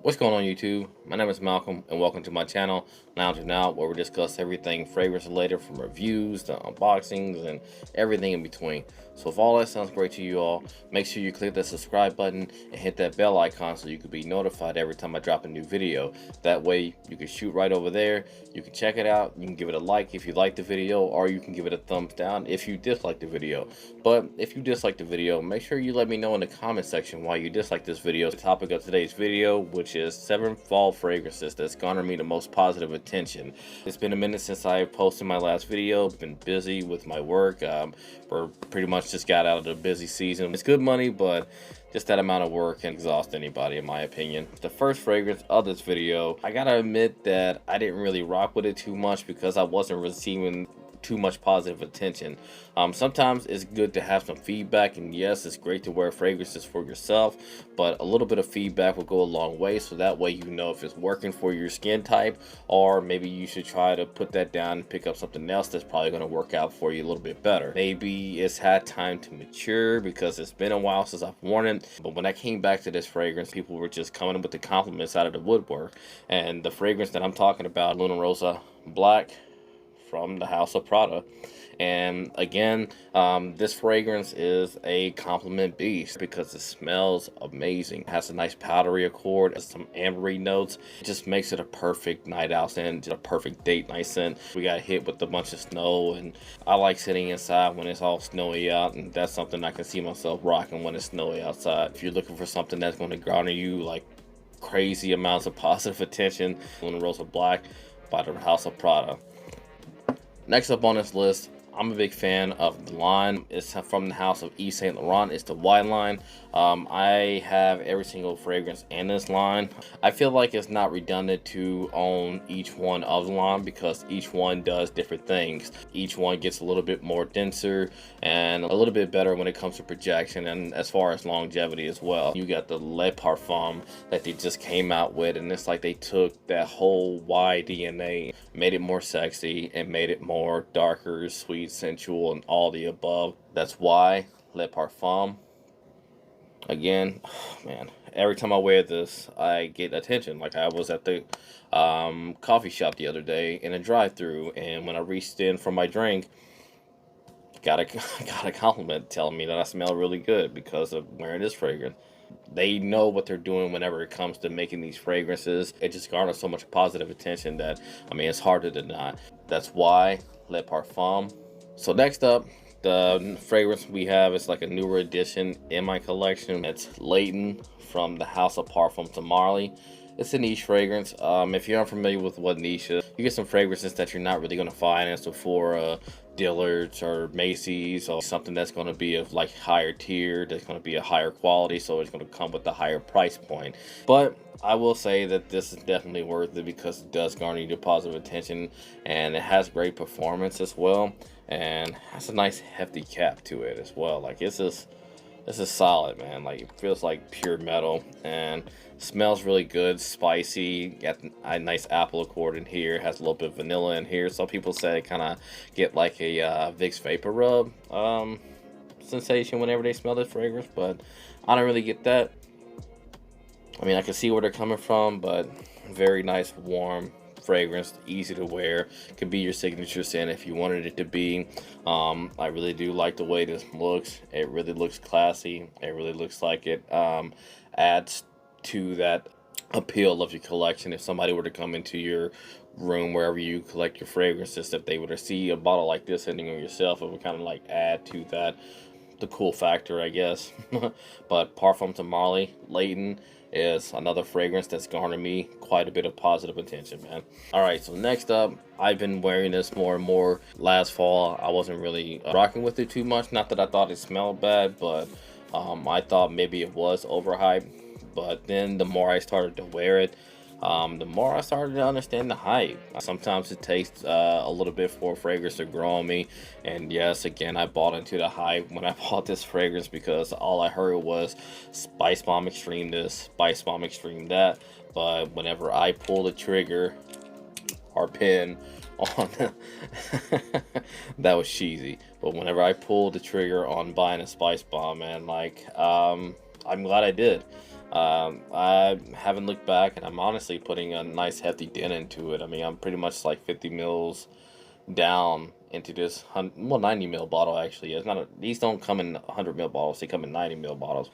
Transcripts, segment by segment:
What's going on YouTube? My name is Malcolm and welcome to my channel, Loung'n Out, where we discuss everything fragrance related, from reviews to unboxings and everything in between. So if all that sounds great to you all, make sure you click that subscribe button and hit that bell icon so you can be notified every time I drop a new video. That way you can shoot right over there, you can check it out, you can give it a like if you like the video, or you can give it a thumbs down if you dislike the video. But if you dislike the video, make sure you let me know in the comment section why you dislike this video. The topic of today's video, which is 7 fall fragrances that's garnered me the most positive attention. It's been a minute since I posted my last video. Been busy with my work. We're pretty much just got out of the busy season. It's good money, but just that amount of work can exhaust anybody, in my opinion. The first fragrance of this video, I gotta admit that I didn't really rock with it too much because I wasn't receiving too much positive attention. Sometimes it's good to have some feedback, and yes, it's great to wear fragrances for yourself, but a little bit of feedback will go a long way, so that way you know if it's working for your skin type, or maybe you should try to put that down and pick up something else that's probably going to work out for you a little bit better. Maybe it's had time to mature because it's been a while since I've worn it, but when I came back to this fragrance, people were just coming with the compliments out of the woodwork. And the fragrance that I'm talking about, Rossa Black from the house of Prada. And again, this fragrance is a compliment beast because it smells amazing. It has a nice powdery accord, has some ambery notes. It just makes it a perfect night out scent, a perfect date night scent. We got hit with a bunch of snow, and I like sitting inside when it's all snowy out, and that's something I can see myself rocking when it's snowy outside. If you're looking for something that's going to garner you like crazy amounts of positive attention, Rossa Black by the house of Prada. Next up on this list, I'm a big fan of the line. It's from the house of Yves Saint Laurent. It's the Y line. I have every single fragrance in this line. I feel like it's not redundant to own each one of the line because each one does different things. Each one gets a little bit more denser and a little bit better when it comes to projection and as far as longevity as well. You got the Le Parfum that they just came out with, and it's like they took that whole Y DNA, made it more sexy and made it more darker, sweet, sensual, and all the above. That's Y Le Parfum. Again, oh man, every time I wear this, I get attention. Like I was at the coffee shop the other day in a drive-thru, and when I reached in for my drink, got a compliment telling me that I smell really good because of wearing this fragrance. They know what they're doing whenever it comes to making these fragrances. It just garners so much positive attention that, I mean, it's hard to deny. That's Y Le Parfum. So next up, the fragrance we have is like a newer addition in my collection. It's Layton from the house of Parfums to Marley. It's a niche fragrance. If you're unfamiliar with what niche is, you get some fragrances that you're not really going to find in Sephora, Dillard's, or Macy's, or something that's going to be of like higher tier, that's going to be a higher quality, so it's going to come with a higher price point. But I will say that this is definitely worth it because it does garner you positive attention, and it has great performance as well, and has a nice hefty cap to it as well. Like this is solid, man. Like it feels like pure metal and smells really good, spicy. Got a nice apple accord in here. Has a little bit of vanilla in here. Some people say kind of get like a Vicks Vapor Rub sensation whenever they smell this fragrance, but I don't really get that. I mean, I can see where they're coming from, but very nice, warm fragrance, easy to wear. Could be your signature scent if you wanted it to be. I really do like the way this looks. It really looks classy. It really looks like it adds to that appeal of your collection. If somebody were to come into your room wherever you collect your fragrances, if they were to see a bottle like this sitting on yourself, it would kind of like add to that, the cool factor, I guess. But Parfum to Marley, Layton, is another fragrance that's garnered me quite a bit of positive attention, man. Alright, so next up, I've been wearing this more and more. Last fall, I wasn't really rocking with it too much. Not that I thought it smelled bad, but I thought maybe it was overhyped. But then the more I started to wear it, the more I started to understand the hype. Sometimes it takes a little bit for a fragrance to grow on me, and yes, again, I bought into the hype when I bought this fragrance because all I heard was Spicebomb Extreme this, Spicebomb Extreme that. But whenever I pull the trigger or pin on that was cheesy, but whenever I pulled the trigger on buying a Spicebomb, man, like I'm glad I did. I haven't looked back, and I'm honestly putting a nice hefty dent into it. I mean, I'm pretty much like 50 mils down into this 90 mil bottle. Actually, it's not these don't come in 100 mil bottles, they come in 90 mil bottles.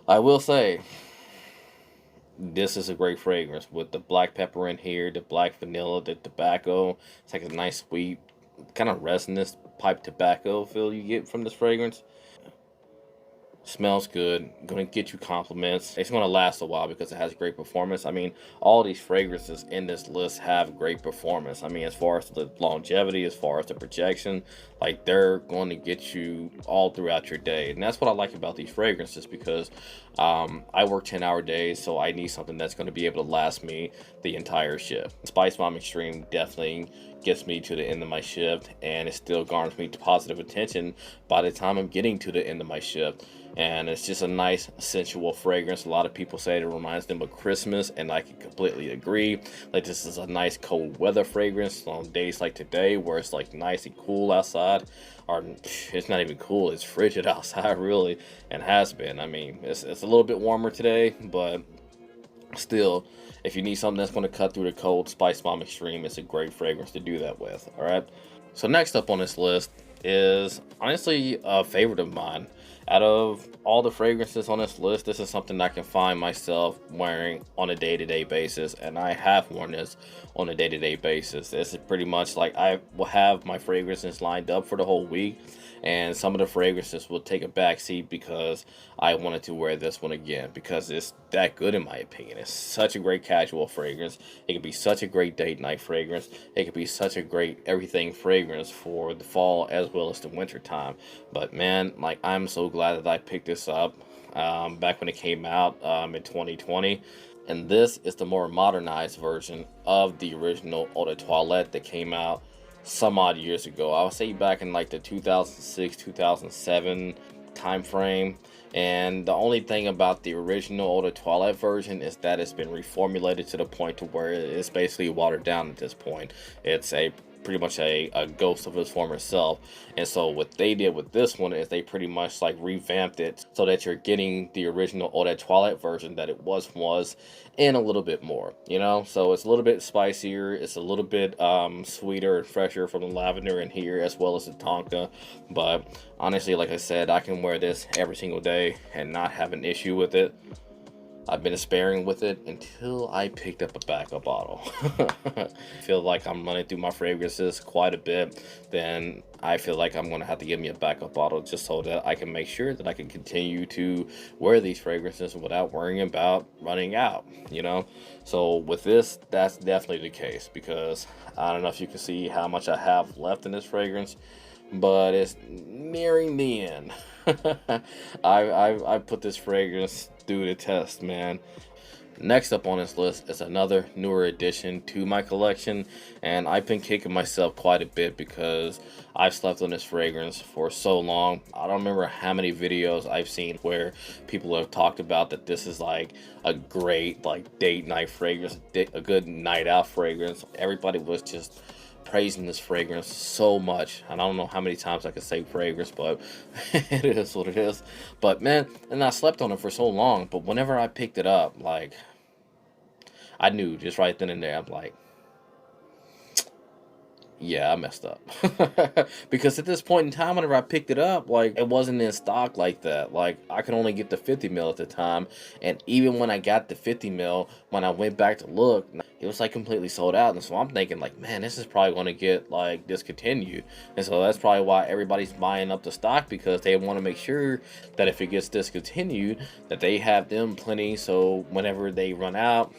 I will say this is a great fragrance with the black pepper in here, the black vanilla, the tobacco. It's like a nice sweet kind of resinous pipe tobacco feel you get from this fragrance. Smells good, gonna get you compliments. It's gonna last a while because it has great performance. I mean, all these fragrances in this list have great performance. I mean, as far as the longevity, as far as the projection, like they're going to get you all throughout your day. And that's what I like about these fragrances, because I work 10-hour days, so I need something that's going to be able to last me the entire shift. Spicebomb Extreme definitely gets me to the end of my shift, and it still garners me positive attention by the time I'm getting to the end of my shift. And it's just a nice sensual fragrance. A lot of people say it reminds them of Christmas, and I can completely agree. Like, this is a nice cold weather fragrance on days like today where it's like nice and cool outside, or it's not even cool, it's frigid outside really, and has been. I mean, it's a little bit warmer today, but still, if you need something that's going to cut through the cold, Spicebomb Extreme is a great fragrance to do that with. All right, so next up on this list is honestly a favorite of mine. Out of all the fragrances on this list, this is something I can find myself wearing on a day-to-day basis, and I have worn this on a day-to-day basis. This is pretty much like I will have my fragrances lined up for the whole week, and some of the fragrances will take a back seat because I wanted to wear this one again, because it's that good in my opinion. It's such a great casual fragrance. It could be such a great date night fragrance. It could be such a great everything fragrance for the fall as well as the winter time. But man, like, I'm so glad that I picked this up back when it came out in 2020. And this is the more modernized version of the original Eau de Toilette that came out some odd years ago. I would say back in like the 2006, 2007 time frame. And the only thing about the original Eau de Toilette version is that it's been reformulated to the point to where it's basically watered down at this point. It's a pretty much a ghost of its former self. And so what they did with this one is they pretty much like revamped it so that you're getting the original Eau de Toilette version that it was and a little bit more, you know. So it's a little bit spicier, it's a little bit sweeter and fresher from the lavender in here as well as the tonka. But honestly, like I said, I can wear this every single day and not have an issue with it. I've been sparing with it until I picked up a backup bottle. I feel like I'm running through my fragrances quite a bit, then I feel like I'm going to have to give me a backup bottle just so that I can make sure that I can continue to wear these fragrances without worrying about running out, you know? So with this, that's definitely the case, because I don't know if you can see how much I have left in this fragrance, but it's nearing the end. I put this fragrance through the test, man. Next up on this list is another newer addition to my collection, and I've been kicking myself quite a bit because I've slept on this fragrance for so long. I don't remember how many videos I've seen where people have talked about that this is like a great like date night fragrance, a good night out fragrance. Everybody was just praising this fragrance so much, and I don't know how many times I could say fragrance, but it is what it is. But man, and I slept on it for so long, but whenever I picked it up, like, I knew just right then and there, I'm like, yeah, I messed up. Because at this point in time, whenever I picked it up, like, it wasn't in stock like that. Like, I could only get the 50 mil at the time, and even when I got the 50 mil, when I went back to look, it was like completely sold out. And so I'm thinking like, man, this is probably going to get like discontinued. And so that's probably why everybody's buying up the stock, because they want to make sure that if it gets discontinued, that they have them plenty, so whenever they run out,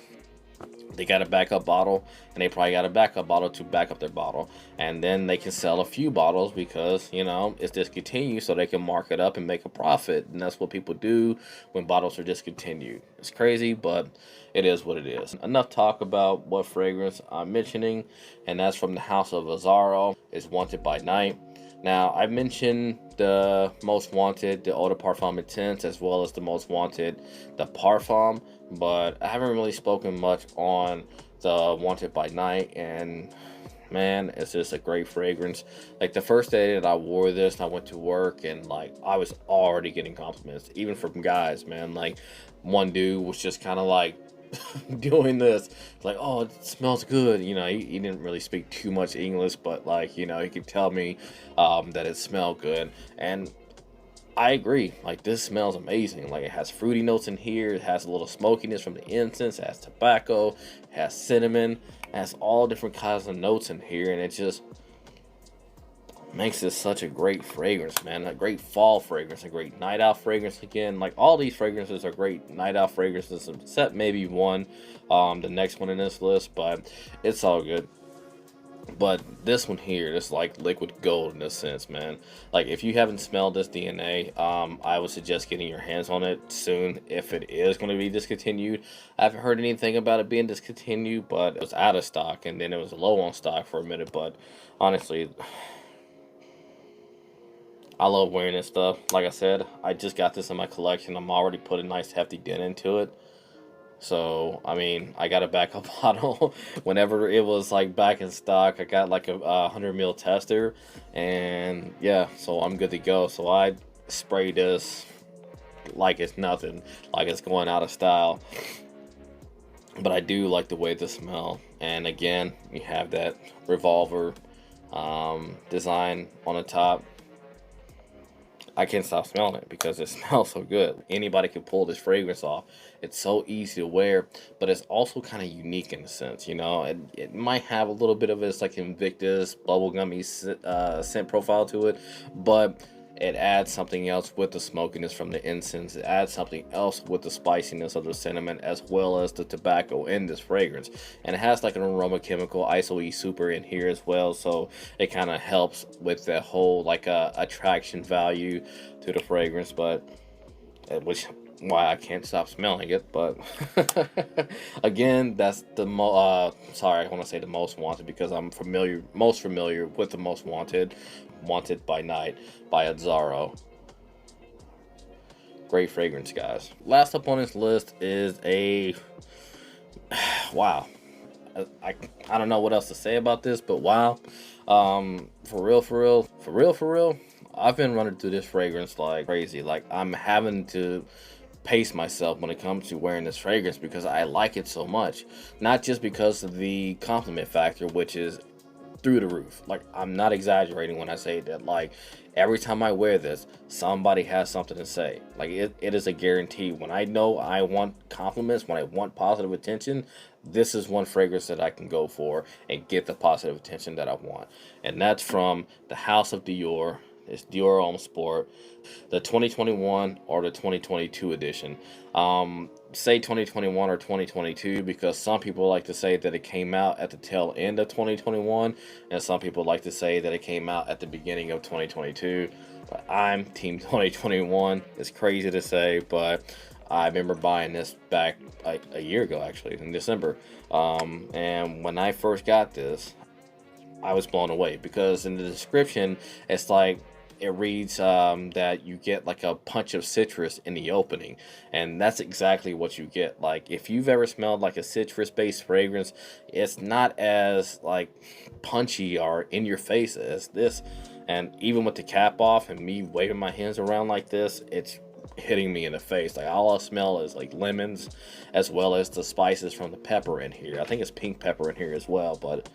they got a backup bottle, and they probably got a backup bottle to back up their bottle, and then they can sell a few bottles because, you know, it's discontinued, so they can mark it up and make a profit. And that's what people do when bottles are discontinued. It's crazy, but it is what it is. Enough talk about what fragrance I'm mentioning, and that's from the house of Azzaro. It's Wanted by Night. Now, I mentioned the Most Wanted, the Eau de Parfum Intense, as well as the Most Wanted, the Parfum, but I haven't really spoken much on the Wanted by Night. And man, it's just a great fragrance. Like the first day that I wore this, I went to work and like I was already getting compliments, even from guys, man. Like one dude was just kind of like doing this, like, oh, it smells good. You know, he didn't really speak too much English, but like, you know, he could tell me that it smelled good. And I agree. Like this smells amazing. Like it has fruity notes in here. It has a little smokiness from the incense. It has tobacco. It has cinnamon. It has all different kinds of notes in here, and it just makes this such a great fragrance, man. A great fall fragrance, a great night out fragrance. Again, like all these fragrances are great night out fragrances, except maybe one, the next one in this list, but it's all good. But this one here, this like liquid gold in a sense, man. Like if you haven't smelled this DNA, I would suggest getting your hands on it soon if it is going to be discontinued. I haven't heard anything about it being discontinued, but it was out of stock and then it was low on stock for a minute. But honestly, I love wearing this stuff. Like I said, I just got this in my collection. I'm already put a nice hefty dent into it. So, I mean, I got a backup bottle whenever it was like back in stock. I got like a 100 ml tester, and yeah, so I'm good to go. So I spray this like it's nothing, like it's going out of style. But I do like the way this smell. And again, you have that revolver design on the top. I can't stop smelling it because it smells so good. Anybody can pull this fragrance off. It's so easy to wear, but it's also kind of unique in a sense, you know. It might have a little bit of its like Invictus bubblegummy scent profile to it, but it adds something else with the smokiness from the incense. It adds something else with the spiciness of the cinnamon as well as the tobacco in this fragrance. And it has like an aroma chemical, ISO E Super in here as well. So it kind of helps with that whole like attraction value to the fragrance. But which why I can't stop smelling it. But again, that's the sorry, I want to say the most wanted because I'm most familiar with the most wanted. Wanted by Night by Azzaro. Great fragrance, guys. Last up on this list is a wow. I don't know what else to say about this, but wow. For real, I've been running through this fragrance like crazy. Like I'm having to pace myself when it comes to wearing this fragrance because I like it so much. Not just because of the compliment factor, which is through the roof. Like I'm not exaggerating when I say that. Like every time I wear this, somebody has something to say. Like it is a guarantee. When I know I want compliments, when I want positive attention, this is one fragrance that I can go for and get the positive attention that I want. And that's from the House of Dior. It's Dior Homme Sport, the 2021 or the 2022 edition. Say 2021 or 2022 because some people like to say that it came out at the tail end of 2021, and some people like to say that it came out at the beginning of 2022. But I'm team 2021. It's crazy to say, but I remember buying this back like a year ago, actually, in December. And when I first got this, I was blown away because in the description, it's like it reads that you get like a punch of citrus in the opening, and that's exactly what you get. Like if you've ever smelled like a citrus based fragrance, it's not as like punchy or in your face as this. And even with the cap off and me waving my hands around like this, it's hitting me in the face. Like all I smell is like lemons as well as the spices from the pepper in here. I think it's pink pepper in here as well, but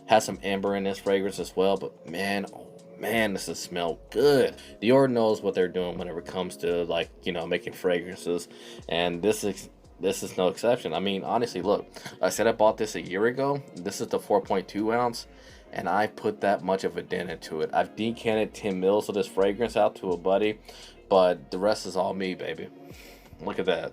has some amber in this fragrance as well. But man, oh man, this smell good. Dior knows what they're doing whenever it comes to like, you know, making fragrances, and this is no exception. I mean, honestly, look, I said I bought this a year ago. This is the 4.2 ounce, and I put that much of a dent into it. I've decanted 10 mils of this fragrance out to a buddy, but the rest is all me, baby. Look at that.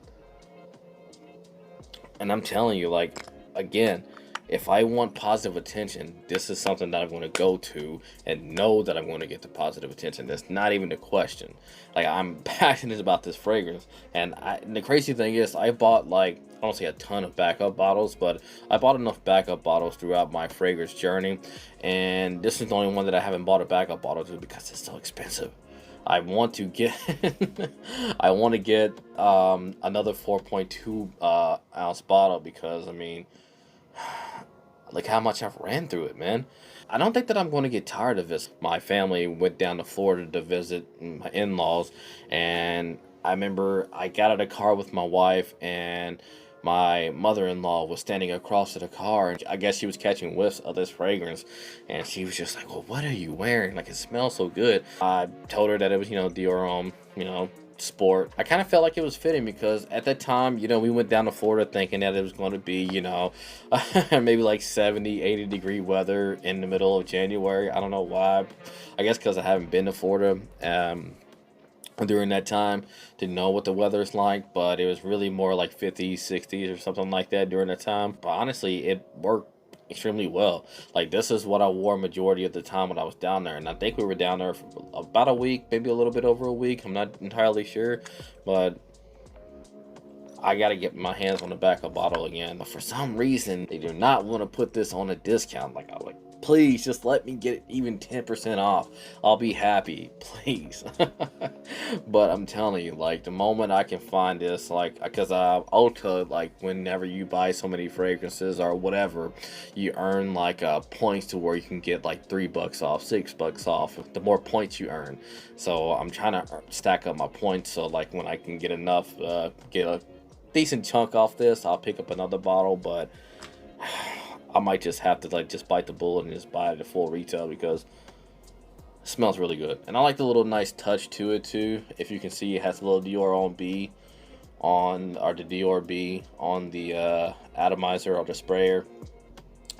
And I'm telling you, like, again, if I want positive attention, this is something that I'm going to go to and know that I'm going to get the positive attention. That's not even a question. Like, I'm passionate about this fragrance. And the crazy thing is, I bought, like, I don't say a ton of backup bottles, but I bought enough backup bottles throughout my fragrance journey. And this is the only one that I haven't bought a backup bottle to because it's so expensive. I want to get I want to get another 4.2 ounce bottle because, I mean, like how much I've ran through it, man. I don't think that I'm going to get tired of this. My family went down to Florida to visit my in-laws, and I remember I got out of the car with my wife, and my mother-in-law was standing across to the car, and I guess she was catching whiffs of this fragrance, and she was just like, well, what are you wearing? Like, it smells so good. I told her that it was, Dior Homme, Sport. I kind of felt like it was fitting because at that time, we went down to Florida thinking that it was going to be, maybe like 70, 80-degree weather in the middle of January. I don't know why. I guess because I haven't been to Florida during that time, didn't know what the weather's like, but it was really more like 50s, 60s or something like that during that time. But honestly, it worked extremely well. Like, this is what I wore majority of the time when I was down there, and I think we were down there for about a week, maybe a little bit over a week. I'm not entirely sure, but I gotta get my hands on the back of a bottle again. But for some reason, they do not want to put this on a discount. Like, I'm like, please just let me get it even 10% off. I'll be happy, please. But I'm telling you, like, the moment I can find this, like, because Ulta, like, whenever you buy so many fragrances or whatever, you earn like points to where you can get like $3 off, $6 off. The more points you earn, so I'm trying to stack up my points. So like when I can get enough, get a decent chunk off this, I'll pick up another bottle. But I might just have to like just bite the bullet and just buy it at full retail because it smells really good. And I like the little nice touch to it too. If you can see, it has a little Dior on B on, or the Dior B on the atomizer or the sprayer.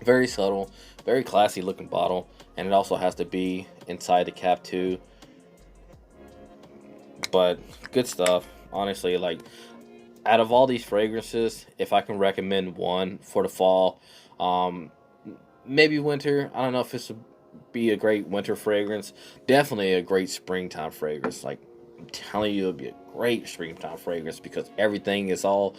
Very subtle, very classy looking bottle, and it also has the B inside the cap too. But good stuff, honestly. Like, out of all these fragrances, if I can recommend one for the fall, um, maybe winter. I don't know if this would be a great winter fragrance. Definitely a great springtime fragrance. Like, I'm telling you, it'll be a great springtime fragrance because everything is all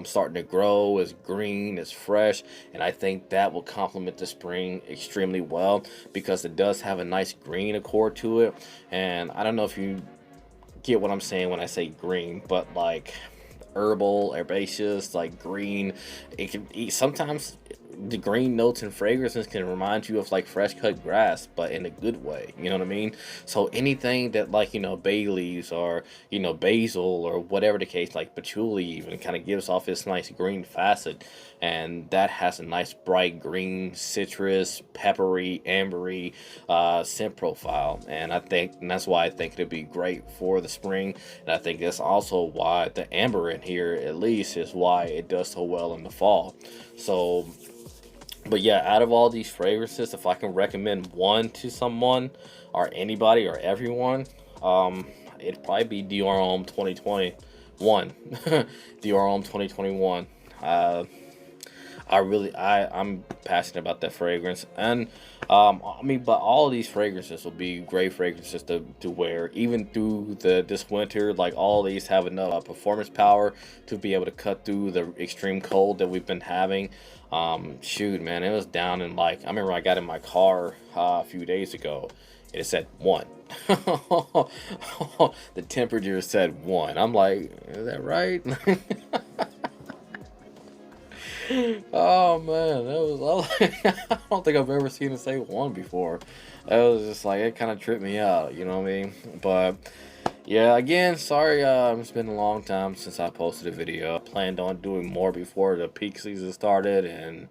starting to grow, is green, is fresh, and I think that will complement the spring extremely well because it does have a nice green accord to it. And I don't know if you get what I'm saying when I say green, but like herbal, herbaceous, like green. It can sometimes the green notes and fragrances can remind you of like fresh cut grass, but in a good way, you know what I mean? So anything that, like, bay leaves or basil or whatever the case, like patchouli even, kind of gives off this nice green facet, and that has a nice bright green, citrus, peppery, ambery scent profile. And that's why I think it'd be great for the spring. And I think that's also why the amber in here, at least, is why it does so well in the fall. So, but yeah, out of all these fragrances, if I can recommend one to someone or anybody or everyone, it'd probably be Dior Homme 2021. Dior Homme 2021. I'm passionate about that fragrance. And I mean, but all of these fragrances will be great fragrances to wear even through this winter. Like, all these have enough performance power to be able to cut through the extreme cold that we've been having. Shoot, man, it was down in, like, I remember I got in my car a few days ago. It said 1. The temperature said 1. I'm like, is that right? Oh man, that was I don't think I've ever seen it say 1 before. That was just like, it kind of tripped me out, you know what I mean? But yeah, again, sorry, it's been a long time since I posted a video. I planned on doing more before the peak season started, and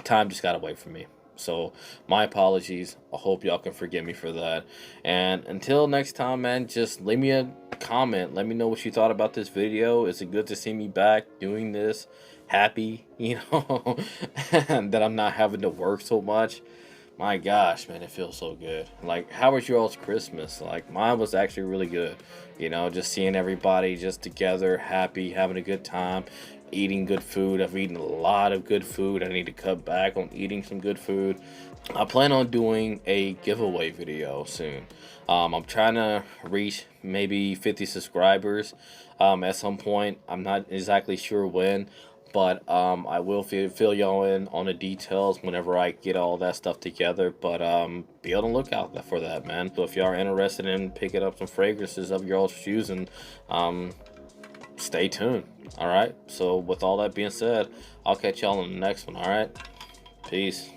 time just got away from me. So my apologies. I hope y'all can forgive me for that. And until next time, man, just leave me a comment. Let me know what you thought about this video. Is it good to see me back doing this? Happy, that I'm not having to work so much. My gosh, man, it feels so good. Like, how was your all's Christmas? Like, mine was actually really good. Just seeing everybody just together, happy, having a good time, eating good food. I've eaten a lot of good food. I need to cut back on eating some good food. I plan on doing a giveaway video soon. I'm trying to reach maybe 50 subscribers at some point. I'm not exactly sure when, but I will fill y'all in on the details whenever I get all that stuff together. But be on the lookout for that, man. So if y'all are interested in picking up some fragrances of your own choosing, stay tuned. All right. So with all that being said, I'll catch y'all in the next one. All right. Peace.